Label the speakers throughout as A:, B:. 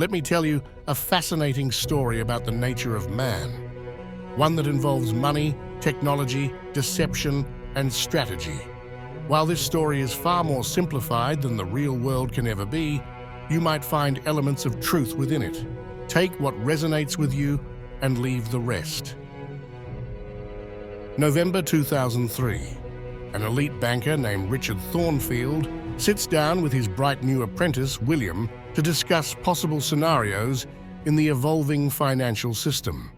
A: let me tell you a fascinating story about the nature of man. One that involves money, technology, deception, and strategy. While this story is far more simplified than the real world can ever be, you might find elements of truth within it. Take what resonates with you and leave the rest. November 2003. An elite banker named Richard Thornfield sits down with his bright new apprentice, William, to discuss possible scenarios in the evolving financial system.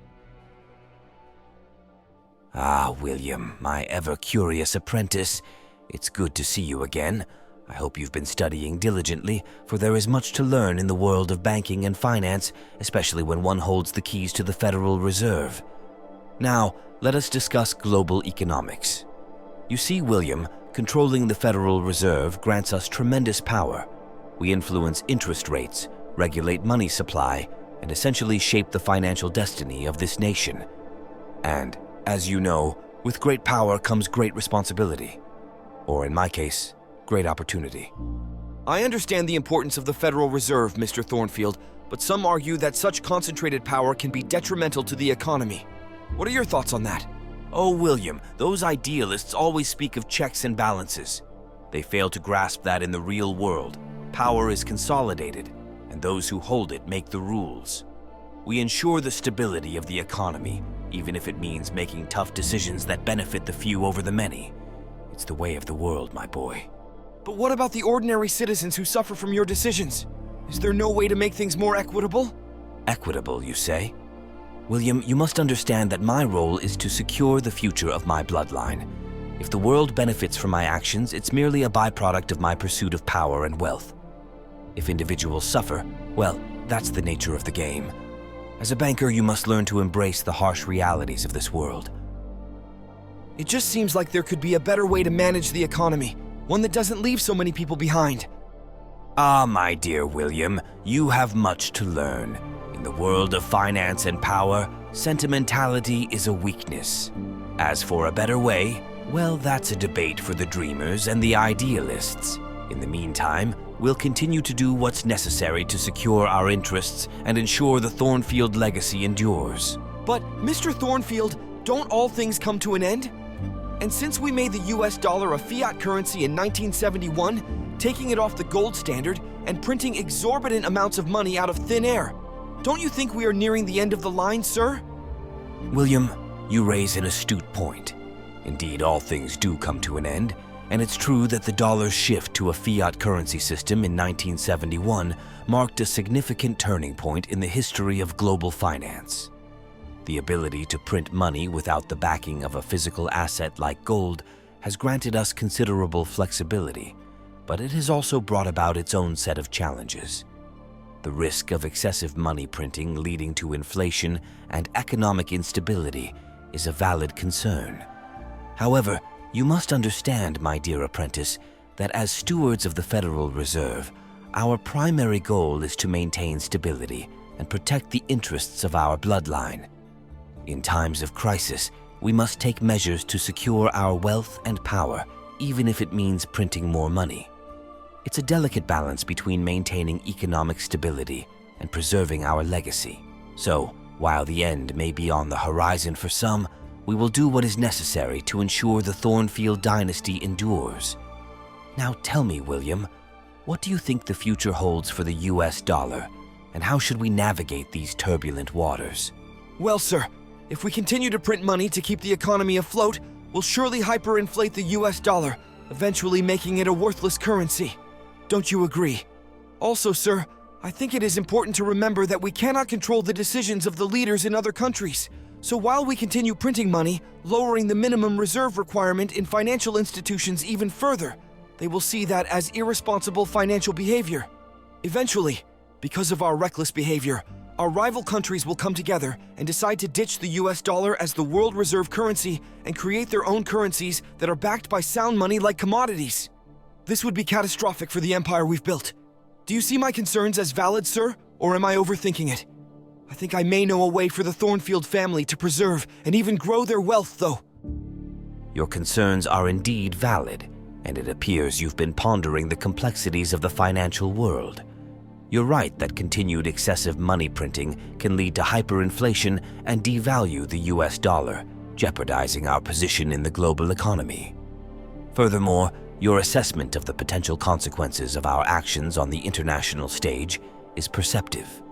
B: Ah, William, my ever-curious apprentice. It's good to see you again. I hope you've been studying diligently, for there is much to learn in the world of banking and finance, especially when one holds the keys to the Federal Reserve. Now, let us discuss global economics. You see, William, controlling the Federal Reserve grants us tremendous power. We influence interest rates, regulate money supply, and essentially shape the financial destiny of this nation. And, as you know, with great power comes great responsibility. Or in my case, great opportunity.
C: I understand the importance of the Federal Reserve, Mr. Thornfield, but some argue that such concentrated power can be detrimental to the economy. What are your thoughts on that?
B: Oh, William, those idealists always speak of checks and balances. They fail to grasp that in the real world, power is consolidated, and those who hold it make the rules. We ensure the stability of the economy, even if it means making tough decisions that benefit the few over the many. It's the way of the world, my boy.
C: But what about the ordinary citizens who suffer from your decisions? Is there no way to make things more equitable?
B: Equitable, you say? William, you must understand that my role is to secure the future of my bloodline. If the world benefits from my actions, it's merely a byproduct of my pursuit of power and wealth. If individuals suffer, well, that's the nature of the game. As a banker, you must learn to embrace the harsh realities of this world.
C: It just seems like there could be a better way to manage the economy, one that doesn't leave so many people behind.
B: Ah, my dear William, you have much to learn. In the world of finance and power, sentimentality is a weakness. As for a better way, well, that's a debate for the dreamers and the idealists. In the meantime, we'll continue to do what's necessary to secure our interests and ensure the Thornfield legacy endures.
C: But, Mr. Thornfield, don't all things come to an end? And since we made the US dollar a fiat currency in 1971, taking it off the gold standard and printing exorbitant amounts of money out of thin air, don't you think we are nearing the end of the line, sir?
B: William, you raise an astute point. Indeed, all things do come to an end, and it's true that the dollar's shift to a fiat currency system in 1971 marked a significant turning point in the history of global finance. The ability to print money without the backing of a physical asset like gold has granted us considerable flexibility, but it has also brought about its own set of challenges. The risk of excessive money printing leading to inflation and economic instability is a valid concern. However, you must understand, my dear apprentice, that as stewards of the Federal Reserve, our primary goal is to maintain stability and protect the interests of our bloodline. In times of crisis, we must take measures to secure our wealth and power, even if it means printing more money. It's a delicate balance between maintaining economic stability and preserving our legacy. So, while the end may be on the horizon for some, we will do what is necessary to ensure the Thornfield dynasty endures. Now tell me, William, what do you think the future holds for the US dollar, and how should we navigate these turbulent waters?
C: Well, sir, if we continue to print money to keep the economy afloat, we'll surely hyperinflate the US dollar, eventually making it a worthless currency. Don't you agree? Also, sir, I think it is important to remember that we cannot control the decisions of the leaders in other countries. So while we continue printing money, lowering the minimum reserve requirement in financial institutions even further, they will see that as irresponsible financial behavior. Eventually, because of our reckless behavior, our rival countries will come together and decide to ditch the US dollar as the world reserve currency and create their own currencies that are backed by sound money like commodities. This would be catastrophic for the empire we've built. Do you see my concerns as valid, sir, or am I overthinking it? I think I may know a way for the Thornfield family to preserve and even grow their wealth, though.
B: Your concerns are indeed valid, and it appears you've been pondering the complexities of the financial world. You're right that continued excessive money printing can lead to hyperinflation and devalue the US dollar, jeopardizing our position in the global economy. Furthermore, your assessment of the potential consequences of our actions on the international stage is perceptive.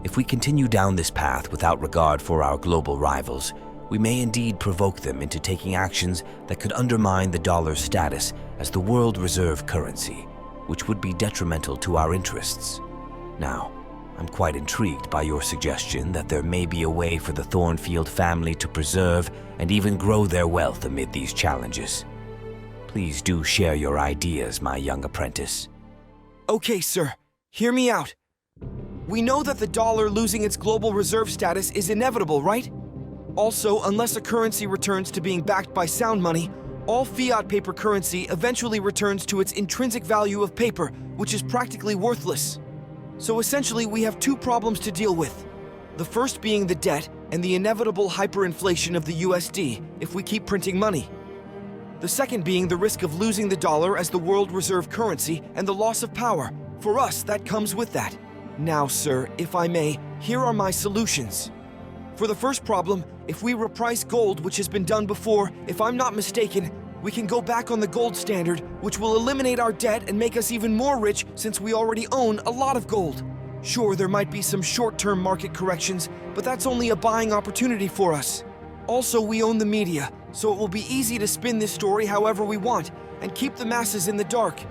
B: If we continue down this path without regard for our global rivals, we may indeed provoke them into taking actions that could undermine the dollar's status as the world reserve currency, which would be detrimental to our interests. Now, I'm quite intrigued by your suggestion that there may be a way for the Thornfield family to preserve and even grow their wealth amid these challenges. Please do share your ideas, my young apprentice.
C: Okay, sir. Hear me out. We know that the dollar losing its global reserve status is inevitable, right? Also, unless a currency returns to being backed by sound money, all fiat paper currency eventually returns to its intrinsic value of paper, which is practically worthless. So essentially, we have two problems to deal with. The first being the debt and the inevitable hyperinflation of the USD if we keep printing money. The second being the risk of losing the dollar as the world reserve currency and the loss of power. For us, that comes with that. Now, sir, if I may, here are my solutions. For the first problem, if we reprice gold, which has been done before, if I'm not mistaken, we can go back on the gold standard, which will eliminate our debt and make us even more rich since we already own a lot of gold. Sure, there might be some short-term market corrections, but that's only a buying opportunity for us. Also, we own the media, so it will be easy to spin this story however we want and keep the masses in the dark.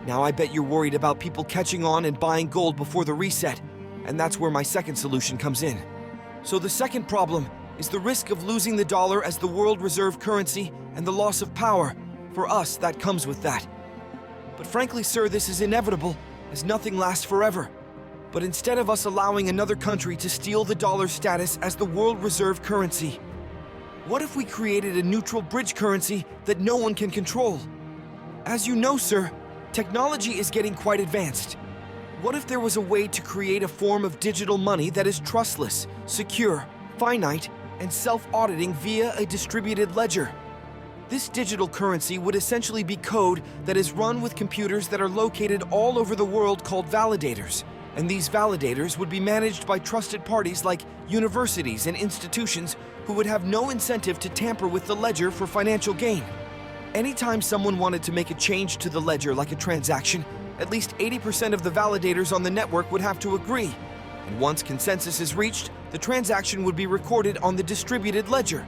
C: Now, I bet you're worried about people catching on and buying gold before the reset, and that's where my second solution comes in. So the second problem is the risk of losing the dollar as the world reserve currency and the loss of power. For us, that comes with that. But frankly, sir, this is inevitable, as nothing lasts forever. But instead of us allowing another country to steal the dollar's status as the world reserve currency, what if we created a neutral bridge currency that no one can control? As you know, sir, technology is getting quite advanced. What if there was a way to create a form of digital money that is trustless, secure, finite, and self-auditing via a distributed ledger? This digital currency would essentially be code that is run with computers that are located all over the world called validators, and these validators would be managed by trusted parties like universities and institutions who would have no incentive to tamper with the ledger for financial gain. Anytime someone wanted to make a change to the ledger like a transaction, at least 80% of the validators on the network would have to agree. And once consensus is reached, the transaction would be recorded on the distributed ledger.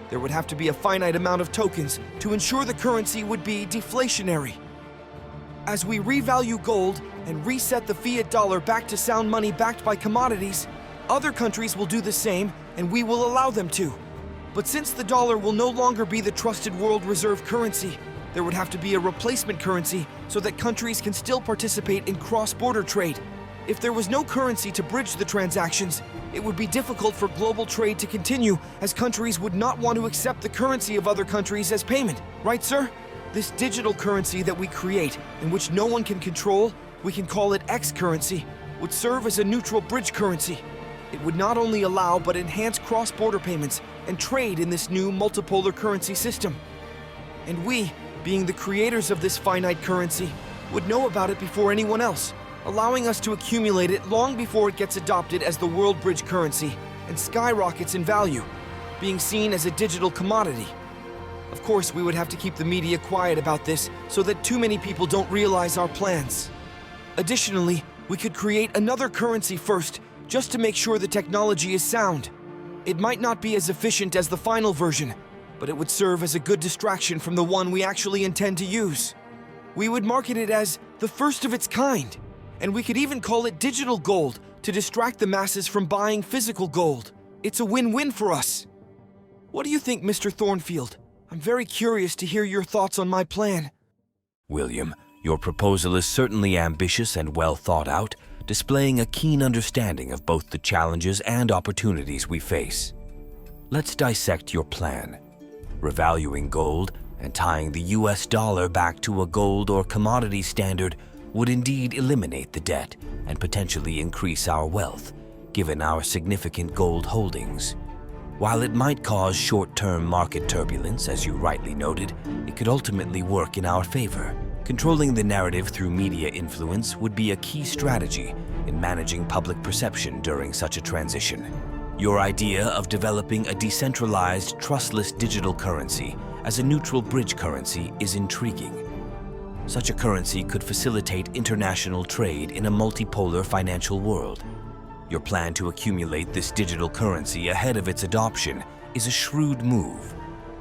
C: There would have to be a finite amount of tokens to ensure the currency would be deflationary. As we revalue gold and reset the fiat dollar back to sound money backed by commodities, other countries will do the same, and we will allow them to. But since the dollar will no longer be the trusted world reserve currency, there would have to be a replacement currency so that countries can still participate in cross-border trade. If there was no currency to bridge the transactions, it would be difficult for global trade to continue, as countries would not want to accept the currency of other countries as payment. Right, sir? This digital currency that we create, and which no one can control, we can call it X currency, would serve as a neutral bridge currency. It would not only allow but enhance cross-border payments and trade in this new multipolar currency system. And we, being the creators of this finite currency, would know about it before anyone else, allowing us to accumulate it long before it gets adopted as the world bridge currency and skyrockets in value, being seen as a digital commodity. Of course, we would have to keep the media quiet about this so that too many people don't realize our plans. Additionally, we could create another currency first, just to make sure the technology is sound. It might not be as efficient as the final version, but it would serve as a good distraction from the one we actually intend to use. We would market it as the first of its kind, and we could even call it digital gold to distract the masses from buying physical gold. It's a win-win for us. What do you think, Mr. Thornfield? I'm very curious to hear your thoughts on my plan.
B: William, your proposal is certainly ambitious and well thought out, displaying a keen understanding of both the challenges and opportunities we face. Let's dissect your plan. Revaluing gold and tying the US dollar back to a gold or commodity standard would indeed eliminate the debt and potentially increase our wealth, given our significant gold holdings. While it might cause short-term market turbulence, as you rightly noted, it could ultimately work in our favor, Controlling the narrative through media influence would be a key strategy in managing public perception during such a transition. Your idea of developing a decentralized, trustless digital currency as a neutral bridge currency is intriguing. Such a currency could facilitate international trade in a multipolar financial world. Your plan to accumulate this digital currency ahead of its adoption is a shrewd move.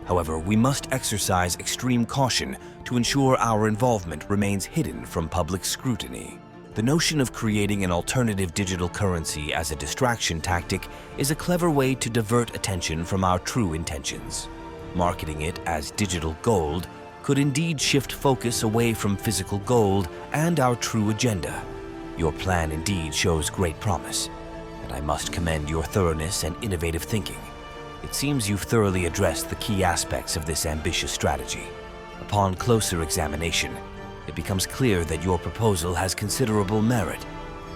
B: However, we must exercise extreme caution to ensure our involvement remains hidden from public scrutiny. The notion of creating an alternative digital currency as a distraction tactic is a clever way to divert attention from our true intentions. Marketing it as digital gold could indeed shift focus away from physical gold and our true agenda. Your plan indeed shows great promise, and I must commend your thoroughness and innovative thinking. It seems you've thoroughly addressed the key aspects of this ambitious strategy. Upon closer examination, it becomes clear that your proposal has considerable merit,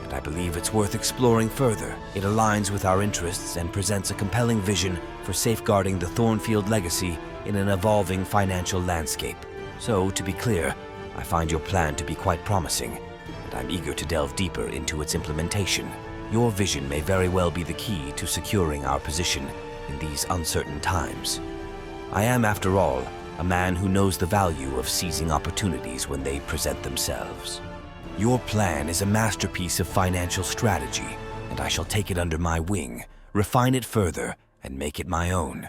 B: and I believe it's worth exploring further. It aligns with our interests and presents a compelling vision for safeguarding the Thornfield legacy in an evolving financial landscape. So, to be clear, I find your plan to be quite promising, and I'm eager to delve deeper into its implementation. Your vision may very well be the key to securing our position in these uncertain times. I am, after all, a man who knows the value of seizing opportunities when they present themselves. Your plan is a masterpiece of financial strategy, and I shall take it under my wing, refine it further, and make it my own.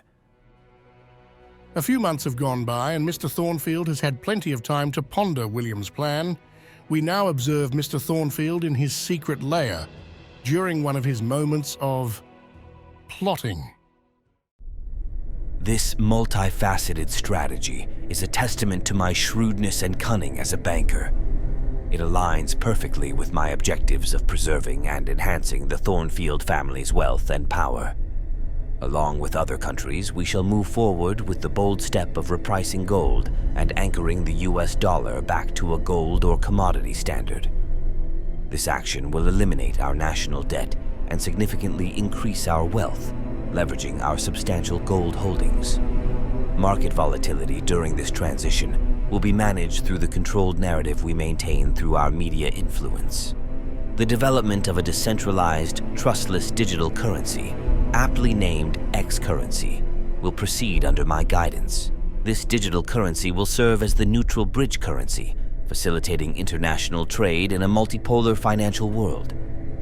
A: A few months have gone by, and Mr. Thornfield has had plenty of time to ponder William's plan. We now observe Mr. Thornfield in his secret lair during one of his moments of plotting.
B: This multifaceted strategy is a testament to my shrewdness and cunning as a banker. It aligns perfectly with my objectives of preserving and enhancing the Thornfield family's wealth and power. Along with other countries, we shall move forward with the bold step of repricing gold and anchoring the US dollar back to a gold or commodity standard. This action will eliminate our national debt and significantly increase our wealth, leveraging our substantial gold holdings. Market volatility during this transition will be managed through the controlled narrative we maintain through our media influence. The development of a decentralized, trustless digital currency, aptly named X-currency, will proceed under my guidance. This digital currency will serve as the neutral bridge currency, facilitating international trade in a multipolar financial world.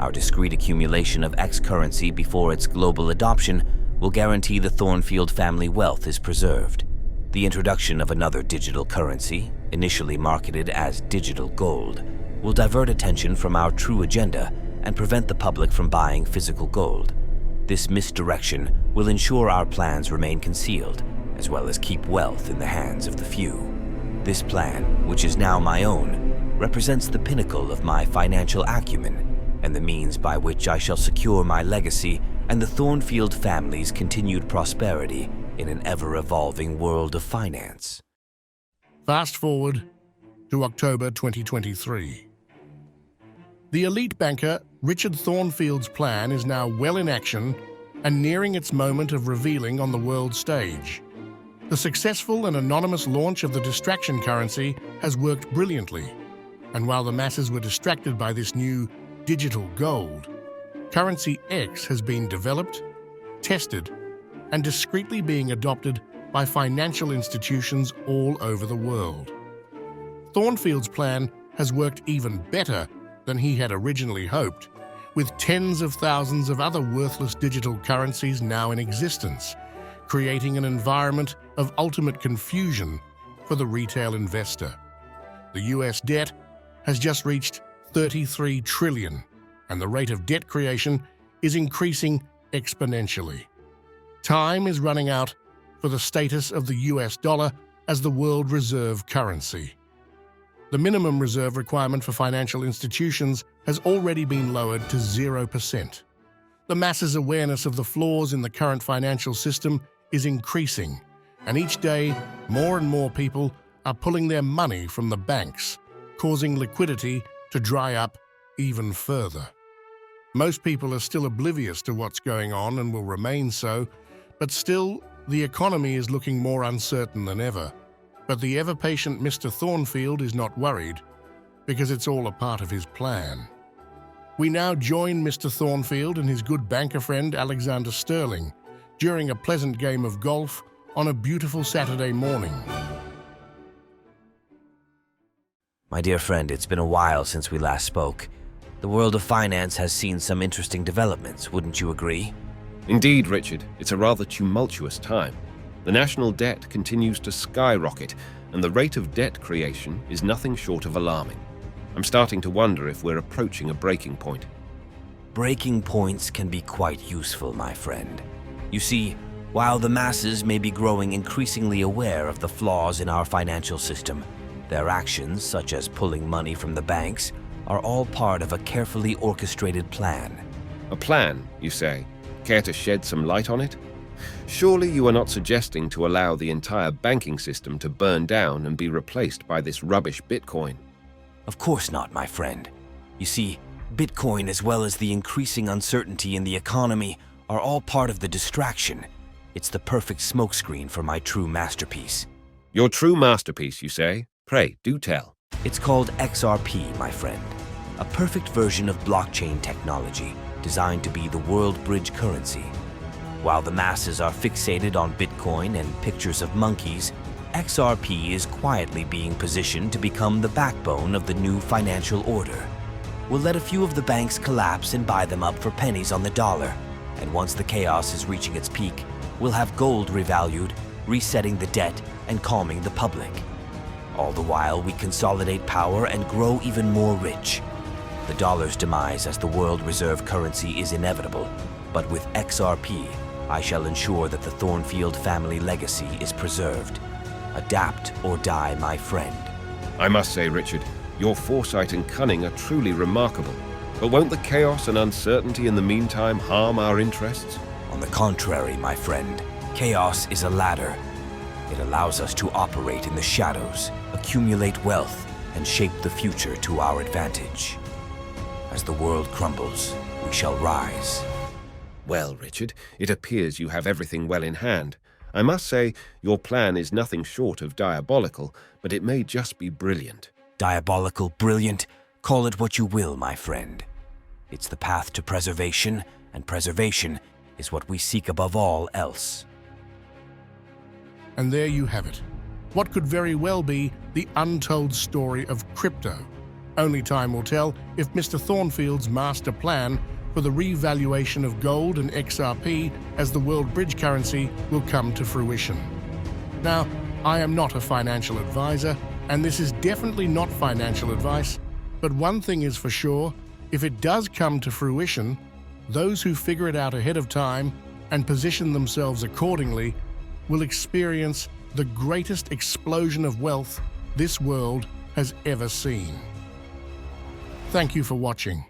B: Our discreet accumulation of X-currency before its global adoption will guarantee the Thornfield family wealth is preserved. The introduction of another digital currency, initially marketed as digital gold, will divert attention from our true agenda and prevent the public from buying physical gold. This misdirection will ensure our plans remain concealed, as well as keep wealth in the hands of the few. This plan, which is now my own, represents the pinnacle of my financial acumen and the means by which I shall secure my legacy and the Thornfield family's continued prosperity in an ever-evolving world of finance.
A: Fast forward to October 2023. The elite banker Richard Thornfield's plan is now well in action and nearing its moment of revealing on the world stage. The successful and anonymous launch of the distraction currency has worked brilliantly, and while the masses were distracted by this new digital gold, Currency X has been developed, tested, and discreetly being adopted by financial institutions all over the world. Thornfield's plan has worked even better than he had originally hoped, with tens of thousands of other worthless digital currencies now in existence, creating an environment of ultimate confusion for the retail investor. The US debt has just reached 33 trillion, and the rate of debt creation is increasing exponentially. Time is running out for the status of the US dollar as the world reserve currency. The minimum reserve requirement for financial institutions has already been lowered to 0%. The masses' awareness of the flaws in the current financial system is increasing, and each day more and more people are pulling their money from the banks, causing liquidity to dry up even further. Most people are still oblivious to what's going on and will remain so, but still, the economy is looking more uncertain than ever. But the ever-patient Mr. Thornfield is not worried, because it's all a part of his plan. We now join Mr. Thornfield and his good banker friend Alexander Sterling during a pleasant game of golf on a beautiful Saturday morning.
B: My dear friend, it's been a while since we last spoke. The world of finance has seen some interesting developments, wouldn't you agree?
D: Indeed, Richard, it's a rather tumultuous time. The national debt continues to skyrocket, and the rate of debt creation is nothing short of alarming. I'm starting to wonder if we're approaching a breaking point.
B: Breaking points can be quite useful, my friend. You see, while the masses may be growing increasingly aware of the flaws in our financial system, their actions, such as pulling money from the banks, are all part of a carefully orchestrated plan.
D: A plan, you say? Care to shed some light on it? Surely you are not suggesting to allow the entire banking system to burn down and be replaced by this rubbish Bitcoin?
B: Of course not, my friend. You see, Bitcoin as well as the increasing uncertainty in the economy are all part of the distraction. It's the perfect smokescreen for my true masterpiece.
D: Your true masterpiece, you say? Pray, do tell.
B: It's called XRP, my friend. A perfect version of blockchain technology designed to be the world bridge currency. While the masses are fixated on Bitcoin and pictures of monkeys, XRP is quietly being positioned to become the backbone of the new financial order. We'll let a few of the banks collapse and buy them up for pennies on the dollar, and once the chaos is reaching its peak, we'll have gold revalued, resetting the debt and calming the public. All the while, we consolidate power and grow even more rich. The dollar's demise as the world reserve currency is inevitable, but with XRP, I shall ensure that the Thornfield family legacy is preserved. Adapt or die, my friend.
D: I must say, Richard, your foresight and cunning are truly remarkable. But won't the chaos and uncertainty in the meantime harm our interests?
B: On the contrary, my friend, chaos is a ladder. It allows us to operate in the shadows, accumulate wealth, and shape the future to our advantage. As the world crumbles, we shall rise.
D: Well, Richard, it appears you have everything well in hand. I must say, your plan is nothing short of diabolical, but it may just be brilliant.
B: Diabolical, brilliant, call it what you will, my friend. It's the path to preservation, and preservation is what we seek above all else.
A: And there you have it. What could very well be the untold story of crypto. Only time will tell if Mr. Thornfield's master plan for the revaluation of gold and XRP as the world bridge currency will come to fruition. Now, I am not a financial advisor, and this is definitely not financial advice, but one thing is for sure, if it does come to fruition, those who figure it out ahead of time and position themselves accordingly will experience the greatest explosion of wealth this world has ever seen. Thank you for watching.